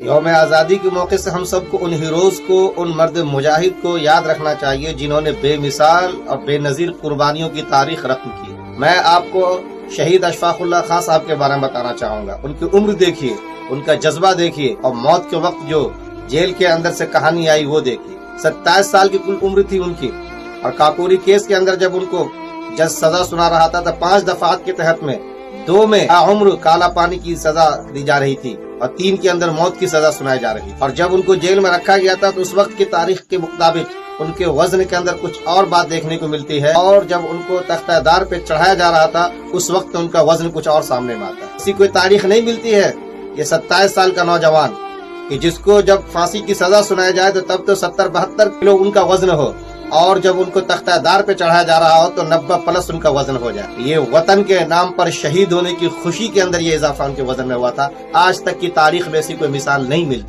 یوم آزادی کے موقع سے ہم سب کو ان ہیروز کو، ان مرد مجاہد کو یاد رکھنا چاہیے جنہوں نے بے مثال اور بے نظیر قربانیوں کی تاریخ رقم کی۔ میں آپ کو شہید اشفاق اللہ خان صاحب کے بارے میں بتانا چاہوں گا۔ ان کی عمر دیکھیے، ان کا جذبہ دیکھیے، اور موت کے وقت جو جیل کے اندر سے کہانی آئی وہ دیکھیے۔ 27 سال کی کل عمر تھی ان کی، اور کاکوری کیس کے اندر جب ان کو جج سزا سنا رہا تھا تو 5 دفعات کے تحت میں 2 میں عمر کالا پانی کی سزا دی جا رہی تھی اور 3 کے اندر موت کی سزا سنائی جا رہی تھی۔ اور جب ان کو جیل میں رکھا گیا تھا تو اس وقت کی تاریخ کے مطابق ان کے وزن کے اندر کچھ اور بات دیکھنے کو ملتی ہے، اور جب ان کو تختہ دار پہ چڑھایا جا رہا تھا اس وقت ان کا وزن کچھ اور سامنے میں آتا ہے۔ اسی کوئی تاریخ نہیں ملتی ہے یہ 27 سال کا نوجوان کہ جس کو جب پھانسی کی سزا سنائی جائے تو تب تو 70-72 کلو ان کا وزن ہو، اور جب ان کو تختہ دار پہ چڑھایا جا رہا ہو تو 90 پلس ان کا وزن ہو جائے۔ یہ وطن کے نام پر شہید ہونے کی خوشی کے اندر یہ اضافہ ان کے وزن میں ہوا تھا۔ آج تک کی تاریخ میں ایسی کوئی مثال نہیں ملتی۔